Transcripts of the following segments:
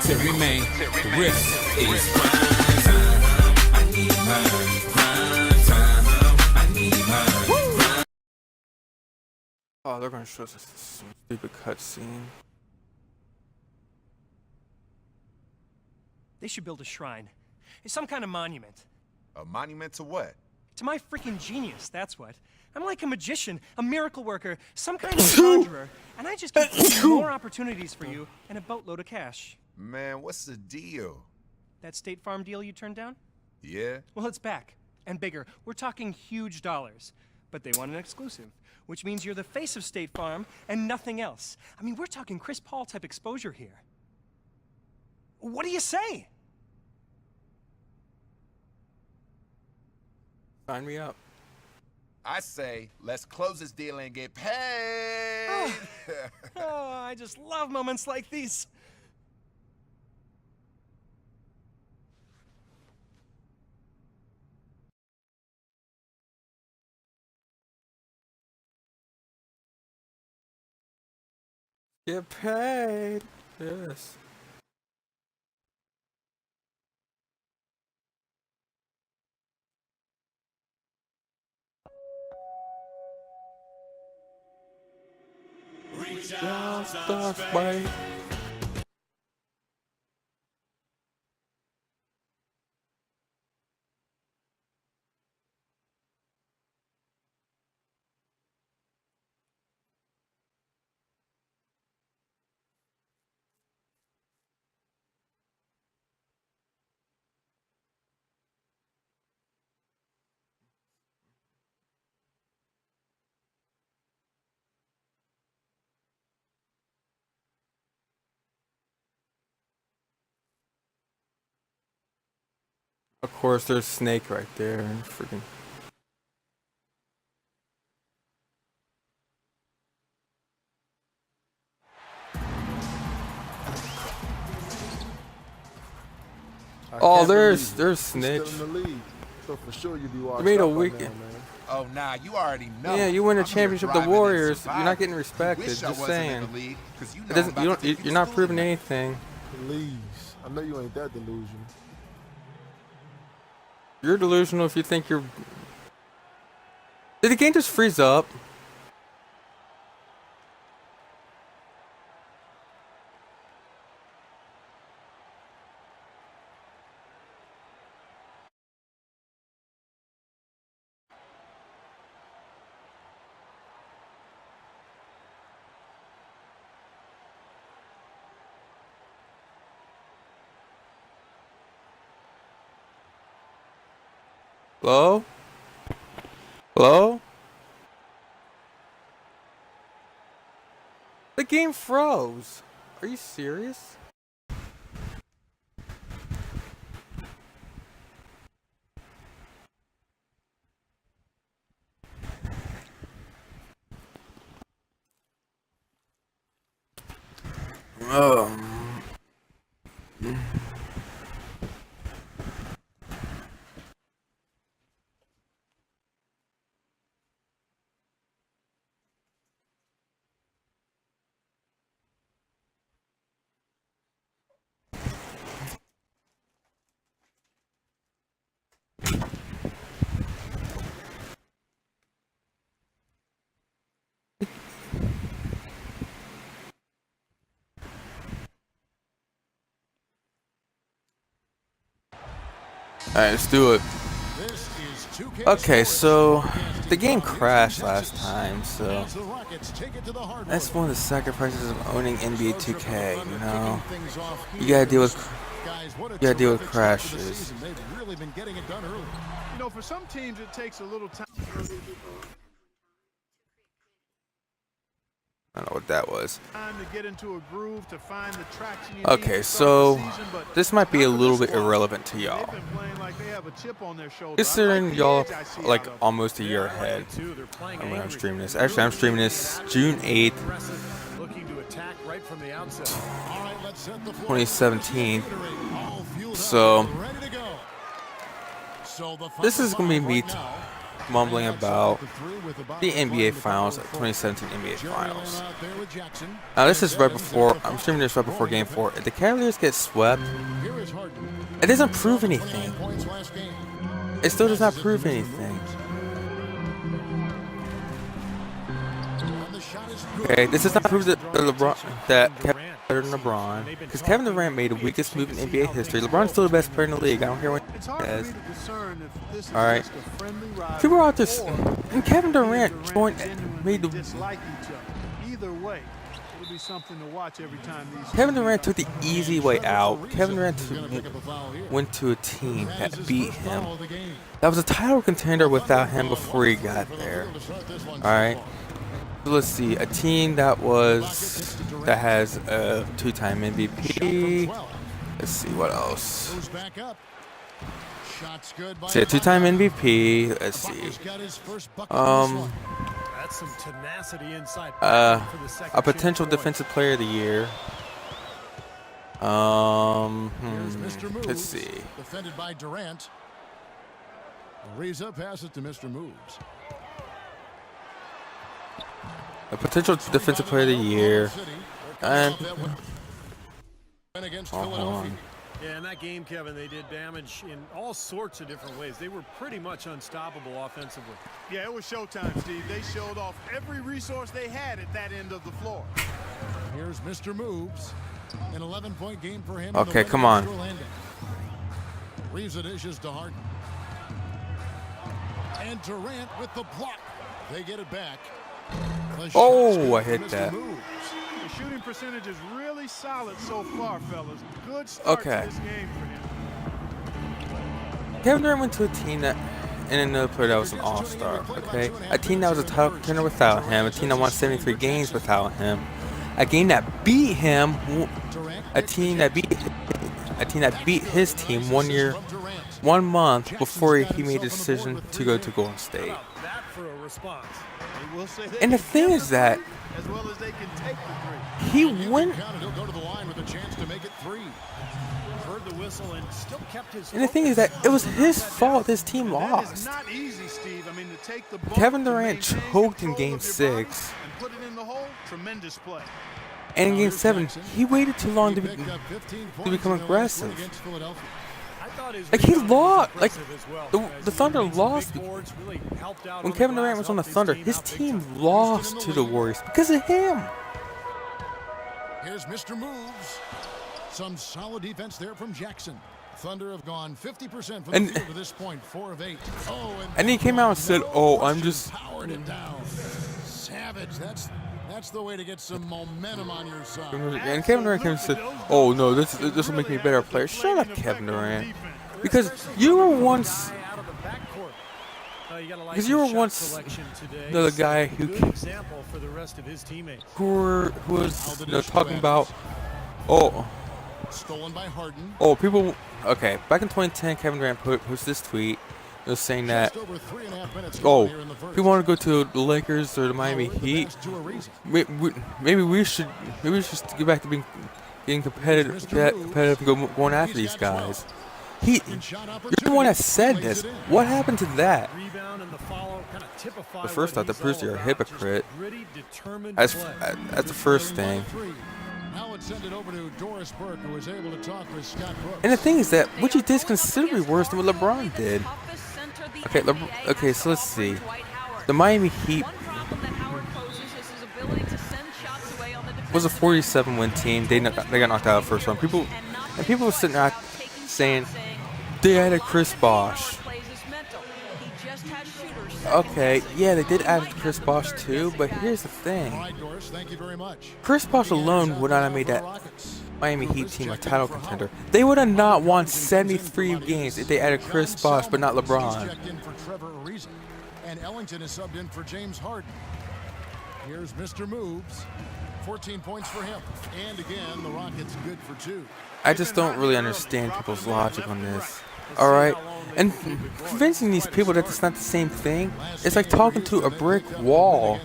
Terry May, the riff is grind time. I need her. Grind time. I need her. Oh, they're gonna show us this stupid cutscene. They should build a shrine. It's some kind of monument. A monument to what? To my freaking genius, that's what. I'm like a magician, a miracle worker, some kind of conjurer, and I just keep more opportunities for you and a boatload of cash. Man, what's the deal? That State Farm deal you turned down? Yeah? Well, it's back. And bigger. We're talking huge dollars. But they want an exclusive, which means you're the face of State Farm and nothing else. I mean, we're talking Chris Paul type exposure here. What do you say? Sign me up. I say, let's close this deal and get paid. Oh, I just love moments like these. Get paid. Yes. Stuff, way. Of course, there's Snake right there. Freaking. Oh, there's Snitch. Still in the league, so for sure you be You made a washed up by weekend. now, man. Oh, nah, you already know. Yeah, you win a I'm here championship. The driving and Warriors. You're not surviving. getting respected. Wish I Just wasn't saying. in the league, 'cause you know It doesn't. I'm You about to don't. take You're to not school proving tonight. anything. Please, I know you ain't that delusional. You're delusional if you think you're. Did the game just freeze up? Hello? Hello? The game froze. Are you serious? Alright, let's do it. Okay, so the game crashed last time, so that's one of the sacrifices of owning NBA 2K, you know. You gotta deal with crashes. You know, for some teams it takes a little time. I don't know what that was. To get into a groove to find the traction you need Okay, to start the so season, but this might be a not for little this bit squad. irrelevant to y'all. They've been playing like they have a chip on their shoulder. I Considering like the y'all edge I see like out of them. almost a year ahead of when I'm streaming this. Actually, I'm streaming this June 8th, Looking to attack right from the outset. 2017. So this is gonna be me mumbling about the NBA Finals, 2017 NBA Finals. Now this is right before, I'm streaming this right before Game 4. If the Cavaliers get swept, it doesn't prove anything. It still does not prove anything. Okay, this does not prove that Kevin is better than LeBron, because Kevin Durant made the weakest move in NBA history. LeBron's still the best player in the league. I don't care what he says. All right, people are out there, and Kevin Durant made the. Either way, it'll be something to watch every time these. Kevin Durant took the easy way out. Kevin Durant went to a team that beat him. That was a title contender without him before he got there. All right. So let's see, a team that has a 2-time MVP. Let's see what else. See, a 2-time MVP. Let's see. That's some tenacity inside. A potential defensive player of the year. Let's see. Defended by Durant. Ariza passes to Mr. Moves. A potential defensive player of the year. And hold on. Yeah, in that game, Kevin, they did damage in all sorts of different ways. They were pretty much unstoppable offensively. Yeah, it was showtime, Steve. They showed off every resource they had at that end of the floor. Here's Mr. Moves. An 11-point game for him. Okay, come on. Reeves dishes to Harden. And Durant with the block. They get it back. Oh, I hit that. The shooting percentage is really solid so far, fellas. Good start to this game for him. Kevin Durant went to a team that, and another player that was an all-star, okay? A team that was a title contender without him, a team that won 73 games without him, a game that beat him, a team that beat his team 1 month before he made a decision to go to Golden State. And the thing is that he went. And the thing is that it was his fault this team lost. Kevin Durant choked in Game 6. And in Game 7, he waited too long to become aggressive. Like he lost, like the Thunder lost. When Kevin Durant was on the Thunder, his team lost to the Warriors because of him. Here's Mr. Moves. Some solid defense there from Jackson. Thunder have gone 50% from the field to this point, 4 of 8. Oh, and he came out and said, "Oh, I'm just powered it down." Savage. That's the way to get some momentum on your side. And Kevin Durant came and said, "Oh no, this will make me a better player." Shut up, Kevin Durant. Because you were once the guy who was talking about stolen by Harden. People. Okay, back in 2010, Kevin Durant posted this tweet. It was saying that people want to go to the Lakers or the Miami Heat. Maybe we should get back to being competitive, going after these guys. You're the one that said this. What happened to that? But first off, that proves you're a hypocrite. That's the first thing. And the thing is that what you did is considerably worse than what LeBron did. Okay, so let's see. The Miami Heat was a 47-win team. They got knocked out first round. People were sitting there saying they added Chris Bosh. Okay, yeah, they did add Chris Bosh too, but here's the thing. Chris Bosh alone would not have made that Miami Heat team a title contender. They would have not won 73 games if they added Chris Bosh, but not LeBron. And Ellington is subbed in for James Harden. Here's Mr. Moves. 14 points for him. And again, the Rockets good for 2. I just don't really understand people's logic on this. All right, and convincing these people that it's not the same thing, it's like talking to a brick wall.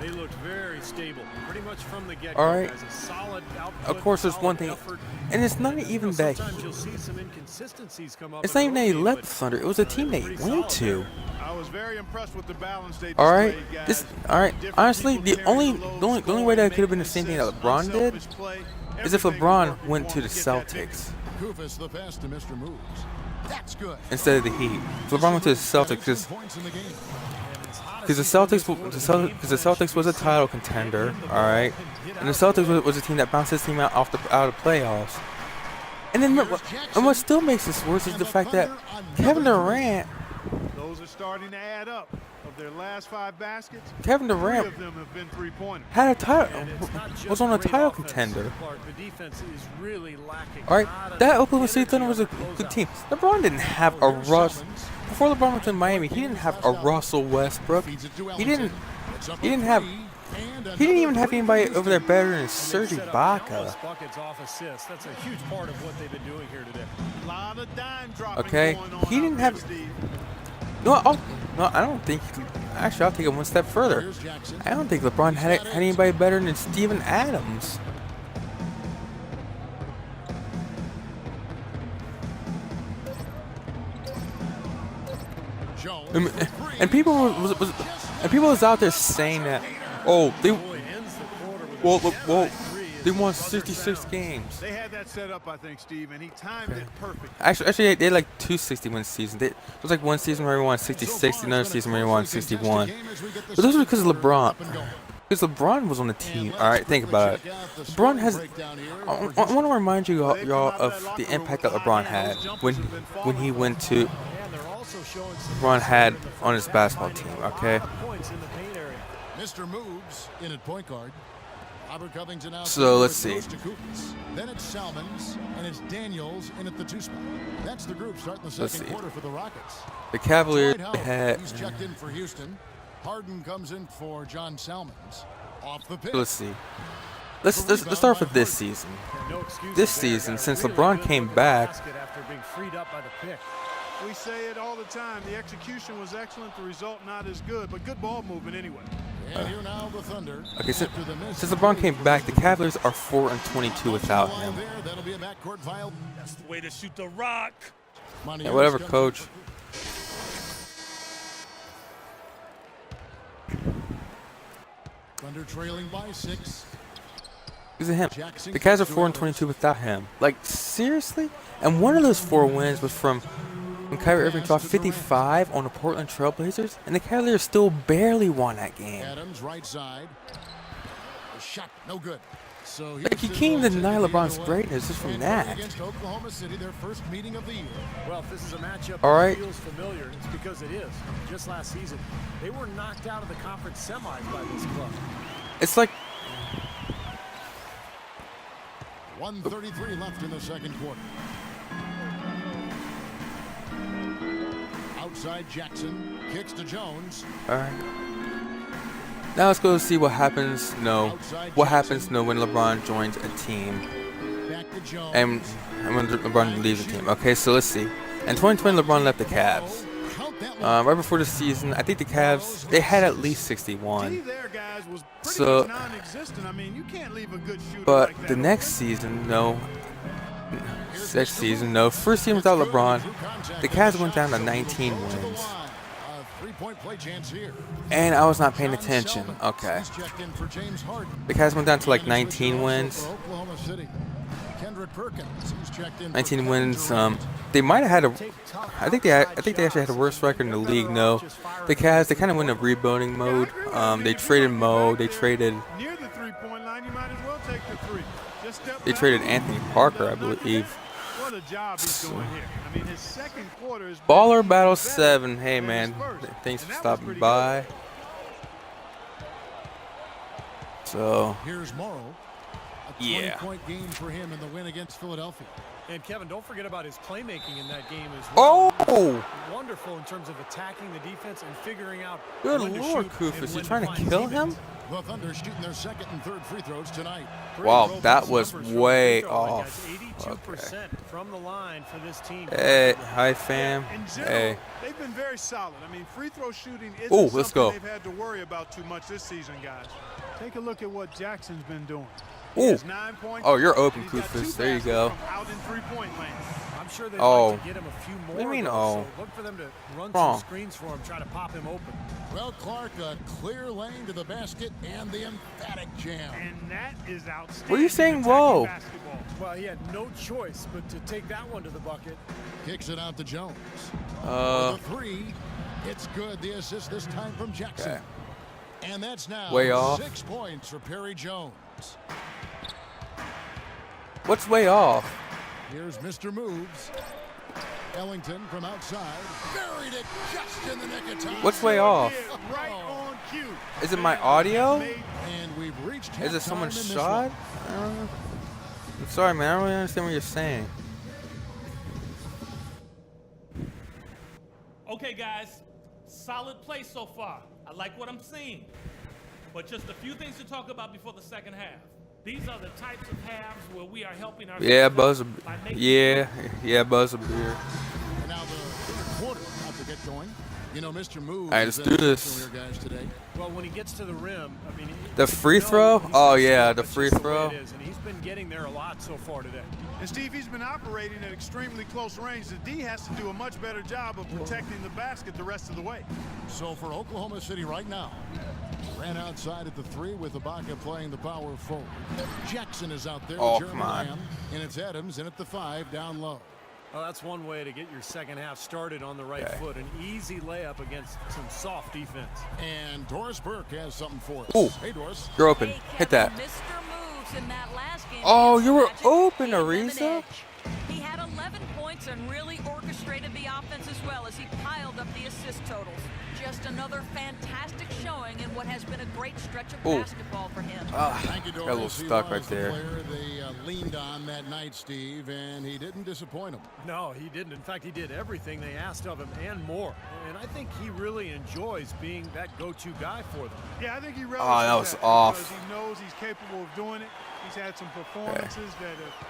They looked very stable, pretty much from the get-go. All right. As a solid output, Of course, there's one solid thing, effort. and it's not even that. Sometimes you'll see some inconsistencies come up It's in not even that a he game, left but the Thunder. It was a team they pretty went solid to. there. I was very impressed with the balance they All right, displayed, this. guys. All right. Different Honestly, people the carrying only the load, way that scoring, could have been the same making thing that assists, LeBron did unselfish play, is if everything LeBron working went for to him the get that victory. Celtics Kufis the pass to Mr. Moves. That's good. instead of the Heat. If LeBron went to the Celtics Points in the game. because the Celtics was a title contender, all right, and the Celtics was a team that bounced this team out of the playoffs. And then what still makes this worse is the fact that Kevin Durant Those are starting to add up. Of their last 5 baskets, Kevin 3 Durant of them have been three-pointers. had a title, And it's not just was on a great title offense, contender. Clark. The defense is really lacking. All right, Not that enough Oklahoma City energy Thunder was a on the good closeout. team. LeBron didn't have a Russ before LeBron went to Miami. He didn't have a Russell Westbrook. Feeds it to He didn't. It's up He a didn't have. three, and He didn't even another have three anybody for over there better than And they've Serge set up Ibaka. countless buckets off assists. That's a huge part of what they've been doing here today. A lot of dime dropping Okay, going on he didn't out have. there, Steve. No, no, I don't think. Actually, I'll take it one step further. Here's Jackson. I don't think LeBron had anybody better than Steven Adams. Jones And, for three. and people was out there saying that, oh, they Boy, ends the quarter with a well, three as they the won Thunder 66 trail. games. They had that set up, I think, Steve, and he timed it perfectly. Actually, they had like 2 60-win seasons. There was like one season where he won 66, another season where he won 61. But those were because of LeBron. Because LeBron was on the team. All right, think about it. LeBron has. I want to remind you y'all of the impact that LeBron had when he went to. And they're also showing some LeBron had in the on his front basketball end, team. finding a Okay. lot of points in the paint area. Mr. Moves in at point guard. Robert Covington out. So, let's there, see. goes to Kufis. Then it's Salmons and it's Daniels in at the 2 spot. That's the group starting the Let's second see. quarter for the Rockets. The Cavaliers Dwight Howard, had. he's checked in for Houston. Harden comes in for John Salmons. Off the pitch. Let's see. Let's start with this season. No excuses This there. season, Got a since really LeBron good came look at the back- basket after being freed up by the pick. We say it all the time. The execution was excellent. The result not as good, but good ball movement anyway. And here now the Thunder. Okay, since after the miss. LeBron came back, the Cavaliers are 4-22 without Line him. there, that'll be a backcourt vial. That's the way to shoot the rock. Monty Yeah, whatever, Ellis coach. Thunder trailing by 6. Because of him. The Cavs are 4-22 without him. Like, seriously? And one of those 4 wins was from when Kyrie Irving dropped 55 on the Portland Trailblazers, and the Cavaliers still barely won that game. Adams right side. A shot no good. So Like, you Houston can't will deny take the LeBron's lead away greatness just from and that. play against Oklahoma City, their first meeting of the year. Well, if this is a matchup All that right. feels familiar, it's because it is. Just last season, they were knocked out of the conference semis by this club. It's like 1:33 left in the second quarter. Outside Jackson kicks to Jones. All right. Now let's go see what happens. What happens? When LeBron joins a team, Back to Jones. and when LeBron leaves the team. Okay, so let's see. In 2020, LeBron left the Cavs. Count that one. Right before the season, I think the Cavs they had at least D 61. there, guys, was pretty So- much non-existent. I mean, you can't leave a good shooter But like that the open. next season, next season, first season without LeBron, the Cavs went down to 19 wins, A 3-point play chance here. and I was not paying John attention. Salmons, Okay, he's checked in for James Harden. the Cavs went down to like And 19 also wins. for Oklahoma City. Kendrick Perkins, he's checked in for 19 Kevin wins. Durant. They might have had a. I think they actually had the worst record in the league. No, the Cavs they kind of went in a rebuilding mode. They traded Mo. They traded. Near the three-point line, you might as well take the three. Just step They back. traded Anthony Parker, I believe. What a job he's doing here. I mean, his second quarter is Baller Battle 7. Hey man, thanks And for that was stopping pretty by. So Here's Morrow. A Yeah. 20-point game for him in the win against Philadelphia. And Kevin, don't forget about his playmaking in that game as well. oh, Wonderful in terms of attacking the defense and figuring out good when to lord, shoot Kufis, and you when trying to find kill teammates. him? The Thunder shooting their second and third free throws tonight. Wow, Pretty that robust was numbers from the way free throw line, off. guys. 82% from the line for this team. Hey, hi fam. In general, Hey. they've been very solid. I mean, free throw shooting isn't Ooh, let's something go. they've had to worry about too much this season, guys. Take a look at what Jackson's been doing. Ooh. He has 9 points. Oh, you're open, and he's got Kufus. 2 There you baskets go. from out in three-point land. I'm sure they'd Oh. like to get him a few more. What do you mean, though, oh? So look for them to run Wrong. some screens for him, try to pop him open. Well, Clark, a clear lane to the basket and the emphatic jam. And that is outstanding. What are you saying, attacking whoa? basketball. Well, he had no choice but to take that one to the bucket. Kicks it out to Jones. Uh, The three. It's good. The assist this time from Jackson. Okay. And that's now Way off. 6 points for Perry Jones. what's way off? Here's Mr. Moves. Ellington from outside. Buried it just in the nick of time. What's way off? Yeah, right on cue. Is it my audio? And we've reached Is it halftime someone's in this shot? one. I'm sorry, man. I don't really understand what you're saying. Okay, guys, solid play so far. I like what I'm seeing. But just a few things to talk about before the second half. These are the types of halves where we are helping our Yeah, Buzz. by making Yeah, Buzz a beer. And now the third quarter about to get going. You know, Mr. Moves. All right, let's is do in this. action here, guys, today. Well, when he gets to the rim, I mean, The free throw? Oh, yeah, the free throw. It is, and he's been getting there a lot so far today. And Steve, he's been operating at extremely close range. The D has to do a much better job of protecting the basket the rest of the way. So for Oklahoma City right now, ran outside at the three with Ibaka playing the power forward. Jackson is out there. Oh, with come Jeremy on. Lamb, and it's Adams in at the 5 down low. Well, that's one way to get your second half started on the right Okay. foot. An easy layup against some soft defense. And Doris Burke has something for us. Ooh. Hey, Doris. You're open. Hey, Hit Kevin, that. Mr. Moves in that last game Oh, against you the were Magic open, gave them an Ariza. edge. He had 11 points and really orchestrated the offense as well as he piled up the assist totals. Just another fantastic showing in what has been a great stretch of Ooh. basketball for him. Thank you, Doris. got a little He stuck was right the there. player they leaned on that night, Steve, and he didn't disappoint them. No, he didn't. In fact, he did everything they asked of him and more. And I think he really enjoys being that go-to guy for them. Yeah, I think he relishes Oh, that was because off. he knows he's capable of doing it. He's had some performances that have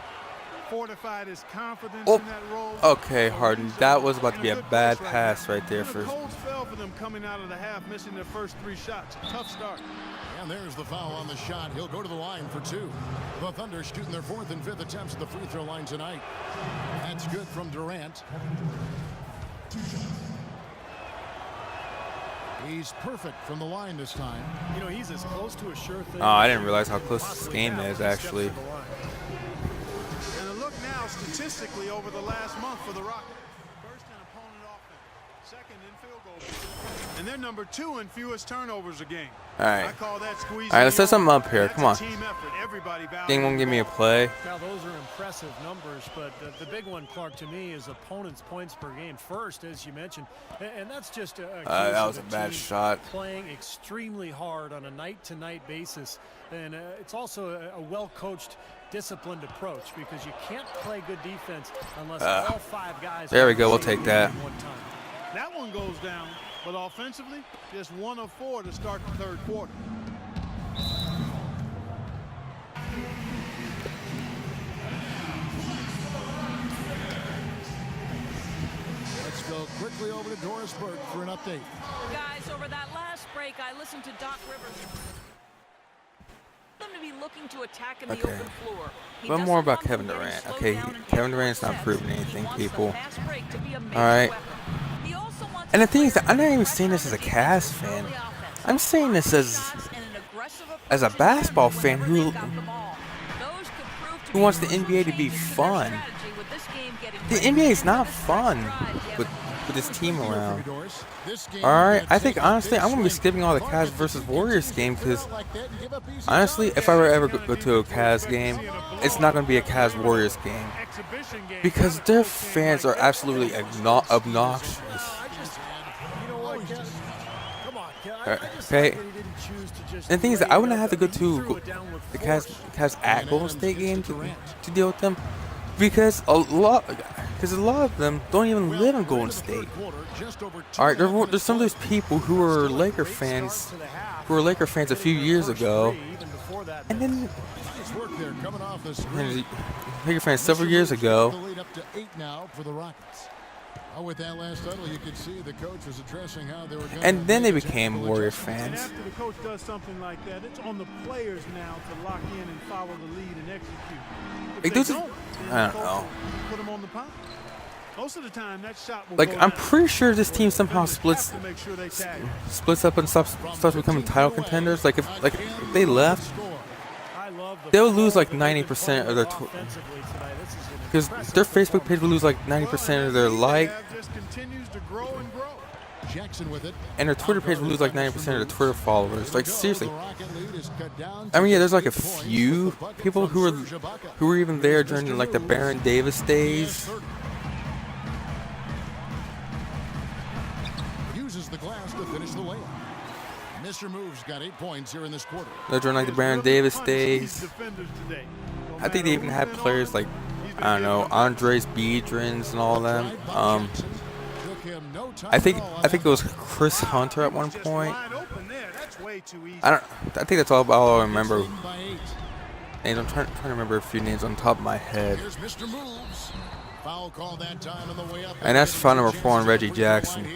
fortified his confidence Oh, in that role. okay, So Harden. he's, That was about to in be a good bad place pass now. right there And for. the cold spell for them coming out of the half, missing their first 3 shots. A tough start. And there's the foul on the shot. He'll go to the line for 2. The Thunder shooting their 4th and 5th attempts at the free throw line tonight. That's good from Durant. He's perfect from the line this time. You know, he's as close to a sure thing. Oh, I as didn't you realize how could close this possibly game have is, when he steps actually. to the line. And a look now statistically over the last month for the Rockets. First in opponent offense, second in field goal, and they're number 2 in fewest turnovers a game. All right. I call that squeezing. All right, let's the set something arm. up here. That's Come a on. Team effort. Everybody Ding won't give me a play. Now, those are impressive numbers, but the big one, Clark, to me, is opponents' points per game first, as you mentioned. And that's just a case That of was a the bad team shot. playing extremely hard on a night-to-night basis. And it's also a well-coached, disciplined approach because you can't play good defense unless all 5 guys. There we are go, we'll on the same take that. page at one time. That one goes down, but offensively, just 1 of 4 to start the third quarter. Let's go quickly over to Doris Burke for an update. Guys, over that last break, I listened to Doc Rivers. Them to be looking to attack in the Okay. open floor. He One doesn't more about want Kevin them getting Durant. slowed Okay, down and Kevin taking Durant's not steps. proving He anything, wants the people. fast break to be a major All right. weapon. He also wants And the a thing is player that I'm not to even pressure saying this on as a the Cavs defense fan. early offense. I'm saying this as Shots and an aggressive as a approach basketball in fan whenever who- they've got the ball. Those could prove to who be wants the crucial NBA to be changes to their fun. strategy with this game getting The ready NBA is for not this next fun drive. with this team Good for you, around. Doris. This game All right, can I think take a honestly big I'm gonna be swing. skipping all the Clark, Cavs if versus you Warriors continue game to because go like that and give up easy honestly, shots, if I were ever go to a Cavs game, it's not gonna be a Cavs Warriors game Exhibition game. because their fans are absolutely obnoxious. You know what, Kevin? Come on, Kevin. I just Okay. like that he didn't choose to just And the thing is that lay I it wouldn't up. have to go He threw to it down with the force. Cavs at Golden State game to deal with them because a lot. because a lot of them don't even live in Golden State. All right, there's some of those people who were Laker fans, a few years ago, and then Laker fans several years ago. With that last huddle, you could see the coach was addressing how they were going. And then they became Warrior fans. After the coach does something like that, it's on the players now to lock in and follow the lead and execute. If they don't, I don't know. put them on the pop. Most of the time, that shot will Like, go I'm down. pretty sure this team somehow splits To make sure they tag. up and starts becoming title contenders. Like if they left, I love the they'll lose like 90% of their because their Facebook page will lose like 90% of their like, just continues to grow and grow. Jackson with it. and their Twitter page will lose like 90% of their Twitter followers. Like seriously, I mean, yeah, there's like a few people who were even there during like the Baron Davis days. Uses the glass to finish the layup. Mr. Moves got 8 points here in this quarter. During like the Baron Davis days. I think they even had players like, I don't know, Andres Biedrins and all them. I think it was Chris Hunter at one point. I think that's all I remember. Names. I'm trying to remember a few names on top of my head. Here's Mr. Moves. Foul call that time on the way up. And that's foul number 4 on Reggie Jackson.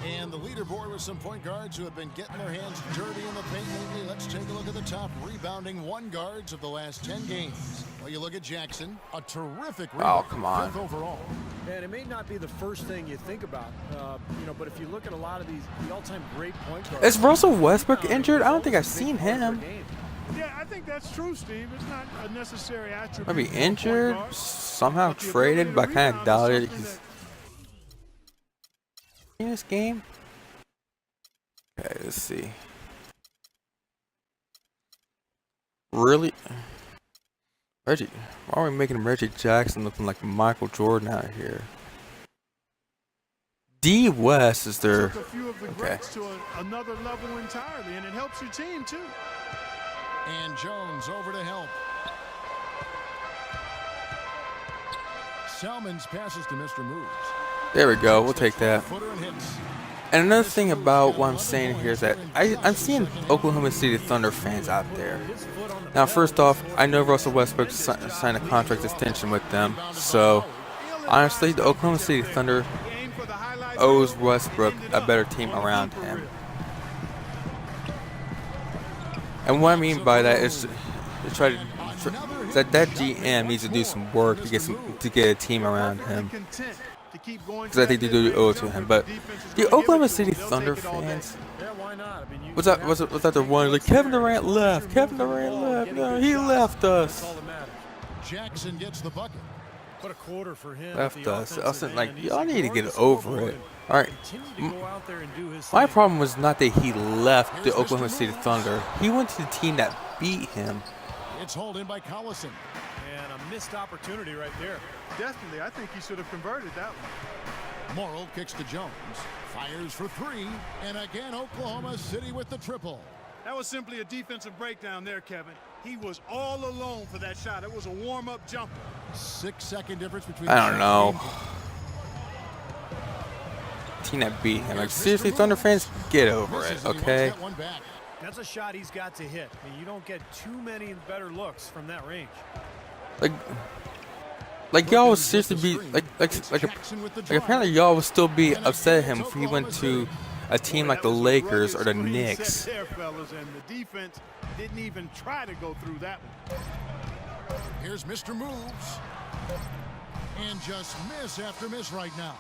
And the leaderboard with some point guards who have been getting their hands dirty in the paint lately. Let's take a look at the top rebounding guards of the last 10 games. Well, you look at Jackson, a terrific rebound. Oh, come on. 5th overall. And it may not be the first thing you think about, but if you look at a lot of the all-time great point guards. Is Russell Westbrook injured? I don't think I've seen him. Yeah, I think that's true, Steve. It's not a necessary attribute. Maybe for a point injured, guard. somehow traded, but I kind of doubt it. In this game? Okay, let's see. Really? Reggie, why are we making Reggie Jackson looking like Michael Jordan out here? D West is their. Took a few of the Okay. greats to another level entirely, and it helps your team too. And Jones over to help. Salmons passes to Mr. Moves. There we go. We'll take that. Footer and hits. And another thing about what I'm saying here is that I'm seeing Oklahoma City Thunder fans out there. Now, first off, I know Russell Westbrook signed a contract extension with them. So, honestly, the Oklahoma City Thunder owes Westbrook a better team around him. And what I mean by that is that GM needs to do some work to get a team around him. Because I think they do owe it to him. But the Oklahoma City Thunder fans, what's that the one like Kevin Durant left? Kevin Durant left. No, he left us. Jackson gets the bucket. What a quarter for him. Left us. I was like, y'all need to get over it. All right. My problem was not that he left the Oklahoma City Thunder. He went to the team that beat him. It's hauled in by Collison. And a missed opportunity right there. Definitely, I think he should have converted that one. Morrill kicks to Jones. Fires for 3. And again, Oklahoma City with the triple. That was simply a defensive breakdown there, Kevin. He was all alone for that shot. It was a warm-up jumper. 6-second difference between. I don't know. Team that beat him. Like, seriously, Thunder fans, get over it, okay? That's a shot he's got to hit. I mean, you don't get too many better looks from that range. Like y'all would seriously be like apparently y'all would still be upset at him if he went to a team like the Lakers or the Knicks. There, fellas, and the defense didn't even try to go through that one. Here's Mr. Moves. And just miss after miss right now.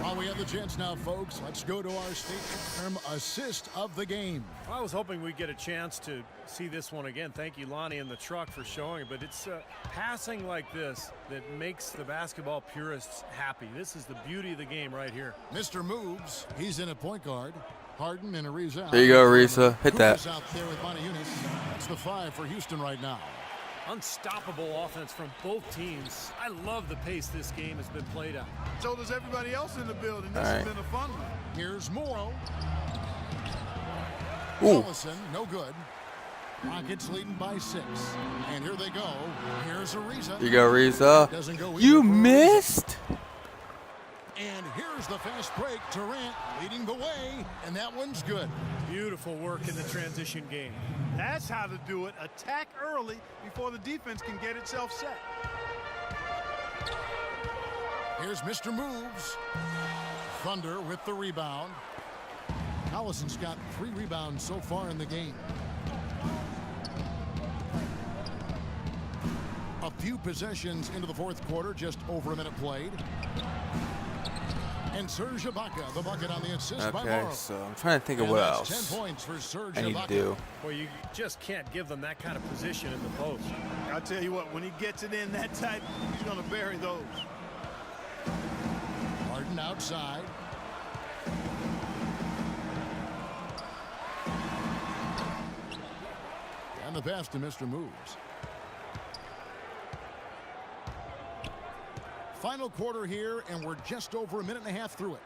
While we have the chance now, folks, let's go to our State Farm assist of the game. I was hoping we'd get a chance to see this one again. Thank you, Lonnie and the truck, for showing it. But it's passing like this that makes the basketball purists happy. This is the beauty of the game right here. Mr. Moves, he's in a point guard. Harden and Ariza. There you go, Ariza. Hit that. Out there with That's the 5 for Houston right now. Unstoppable offense from both teams. I love the pace this game has been played at. So does everybody else in the building. This All has right. been a fun one. Here's Morrill. Ooh. Collison, no good. Rockets leading by 6. And here they go. Here's Ariza. You go, Ariza. Doesn't go either You for Ariza. missed? And here's the fast break. Durant leading the way, and that one's good. Beautiful work in the transition game. That's how to do it. Attack early before the defense can get itself set. Here's Mr. Moves. Thunder with the rebound. Collison's got 3 rebounds so far in the game. A few possessions into the fourth quarter, just over a minute played. And Serge Ibaka, the bucket on the assist by Okay, Morrow. so I'm trying to think of And what that's else 10 points for Serge I need to Ibaka. do. Well, you just can't give them that kind of position in the post. I'll tell you what, when he gets it in that tight, he's going to bury those. Harden outside. And the pass to Mr. Moves. Final quarter here, and we're just over a minute and a half through it.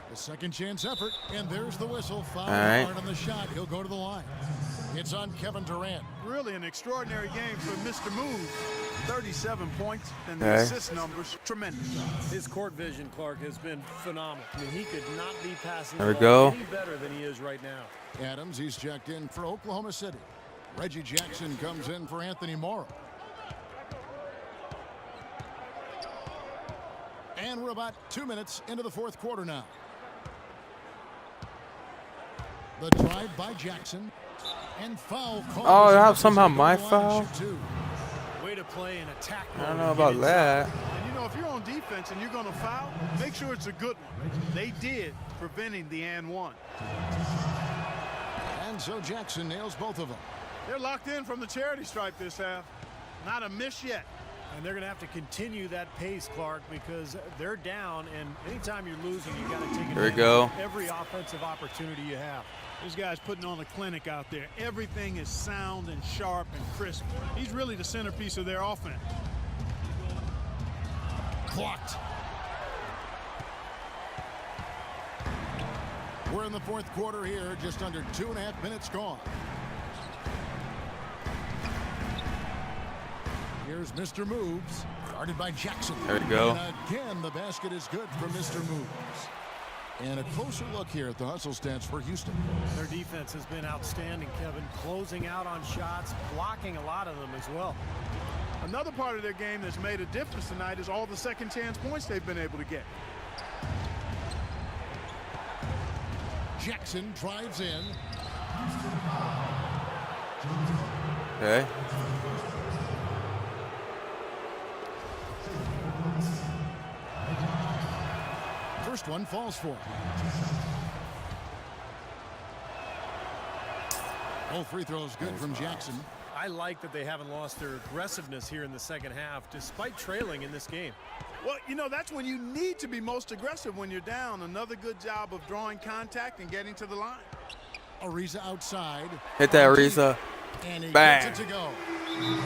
The second chance effort, and there's the whistle. Foul right. hard on the shot. He'll go to the line. It's on Kevin Durant. Really an extraordinary game for Mr. Moves. 37 points, and the Okay. assist numbers tremendous. His court vision, Clark, has been phenomenal. I mean, he could not be passing There the we ball go. any better than he is right now. Adams, he's checked in for Oklahoma City. Reggie Jackson comes in for Anthony Morrow. And we're about 2 minutes into the fourth quarter now. The drive by Jackson. And foul call. Oh, that was somehow my foul? Way to play in attack mode. I don't know about that. And you know, if you're on defense and you're going to foul, make sure it's a good one. They did, preventing the and one. And so Jackson nails both of them. They're locked in from the charity stripe this half. Not a miss yet. And they're going to have to continue that pace, Clark, because they're down, and anytime you're losing, you got to take There we advantage go. of every offensive opportunity you have. This guy's putting on a clinic out there. Everything is sound and sharp and crisp. He's really the centerpiece of their offense. Clocked. We're in the fourth quarter here, just under 2.5 minutes gone. Here's Mr. Moves, guarded by Jackson. There we go. And again, the basket is good for Mr. Moves. And a closer look here at the hustle stats for Houston. Their defense has been outstanding, Kevin, closing out on shots, blocking a lot of them as well. Another part of their game that's made a difference tonight is all the second chance points they've been able to get. Jackson drives in. Okay. First one falls for him. Both free throws good from Jackson. I like that they haven't lost their aggressiveness here in the second half, despite trailing in this game. Well, you know, that's when you need to be most aggressive when you're down. Another good job of drawing contact and getting to the line. Ariza outside. Hit that, Ariza. And he Bang. gets it to go.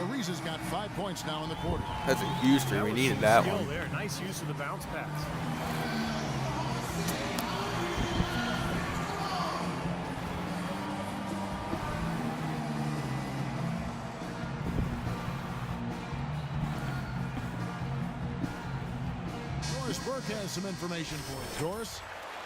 Ariza's got 5 points now in the quarter. That's a huge three. We was needed some that skill one. there. Nice use of the bounce pass. Doris Burke has some information for us. Doris?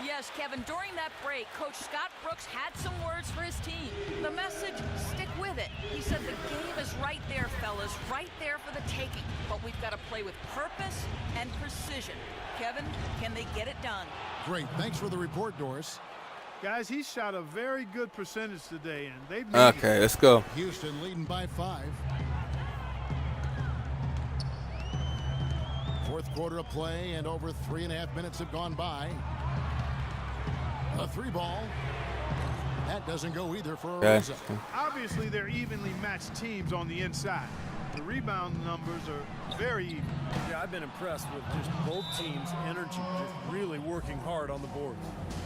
Yes, Kevin, during that break, Coach Scott Brooks had some words for his team. The message, stick with it. He said the game is right there, fellas, right there for the taking. But we've got to play with purpose and precision. Kevin, can they get it done? Great. Thanks for the report, Doris. Guys, he shot a very good percentage today, and they've made Okay, let's go. Houston leading by 5. Fourth quarter of play, and over 3.5 minutes have gone by. A 3 ball. That doesn't go either for Okay. Ariza. Obviously, they're evenly matched teams on the inside. The rebound numbers are very even. Yeah, I've been impressed with just both teams' energy, just really working hard on the board.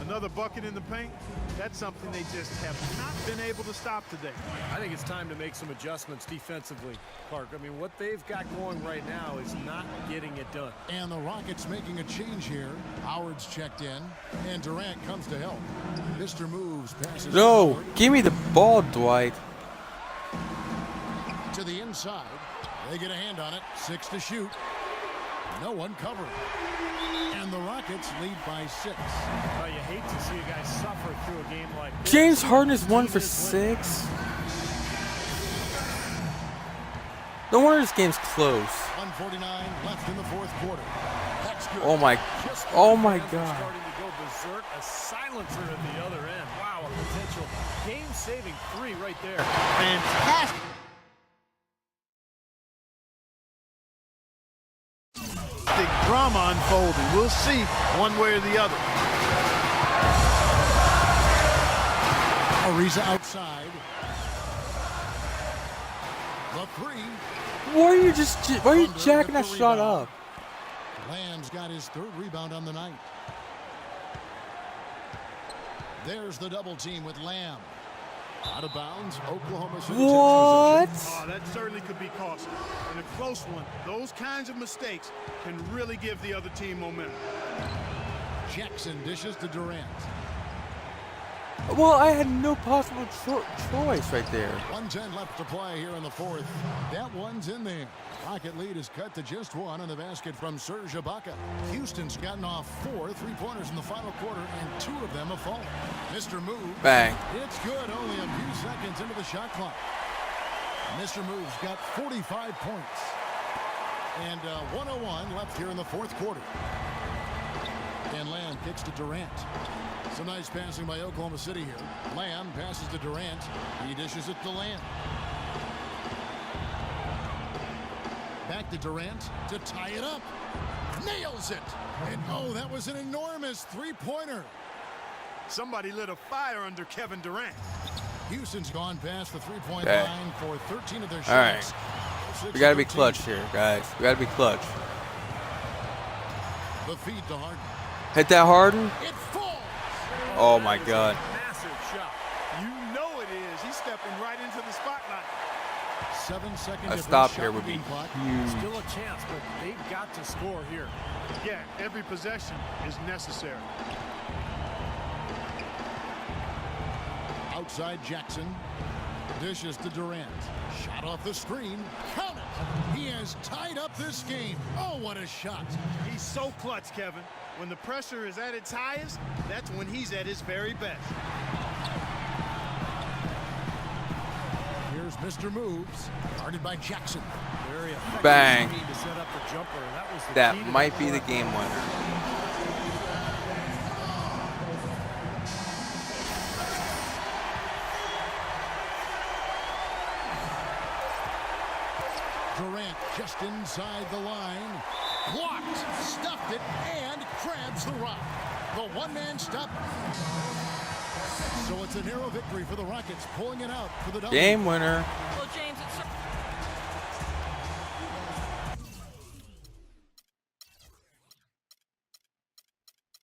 Another bucket in the paint, that's something they just have not been able to stop today. I think it's time to make some adjustments defensively, Clark. I mean, what they've got going right now is not getting it done. And the Rockets making a change here. Howard's checked in, and Durant comes to help. Mr. Moves passes No, forward give me the ball, Dwight. to the inside. They get a hand on it. 6 to shoot. No one covering. And the Rockets lead by 6. Well, you hate to see a guy suffer through a game like this. James Harden is 1 for 6. No wonder this game's close. 1:49 left in the fourth quarter. That's good. Oh my Just God. starting to go berserk. A silencer at the other end. Wow, a potential game-saving 3 right there. Fantastic. Drama unfolding. We'll see one way or the other. Ariza outside. The 3. Why are you jacking that shot up? Lamb's got his 3rd rebound on the night. There's the double team with Lamb. Out of bounds, Oklahoma City. What? Oh, that certainly could be costly. In a close one, those kinds of mistakes can really give the other team momentum. Jackson dishes to Durant. Well, I had no possible choice right there. 1:10 left to play here in the fourth. That one's in there. Rocket lead is cut to just 1 on the basket from Serge Ibaka. Houston's gotten off 4 3-pointers in the final quarter, and 2 of them have fallen. Mr. Move. Bang. It's good. Only a few seconds into the shot clock. Mr. Move's got 45 points. And 1:01 left here in the fourth quarter. And Lamb kicks to Durant. Some nice passing by Oklahoma City here. Lamb passes to Durant. He dishes it to Lamb. Back to Durant to tie it up. Nails it. And oh, that was an enormous 3-pointer. Somebody lit a fire under Kevin Durant. Houston's gone past the 3-point Okay. line for 13 of their All right. shots. We gotta be clutch here, guys. We gotta be clutch. The feed to Harden. Hit that Harden. It falls. Oh my God. Massive shot. You know it is. He's stepping right into the spotlight. 7-second A difference. stop Shot here would be game clock. huge. Still a chance, but they've got to score here. Yeah, every possession is necessary. Outside Jackson. Dishes to Durant. Shot off the screen. Count it. He has tied up this game. Oh, what a shot. He's so clutch, Kevin. When the pressure is at its highest, that's when he's at his very best. Here's Mr. Moves. Guarded by Jackson. Very effective Bang. speed to set up the jumper. That was the That key to might the be the play. game winner. Durant just inside the line. Blocked, stuffed it, and grabs the rock. The one-man stop. So it's a narrow victory for the Rockets, pulling it out for the double. Game winner. Well, James, it's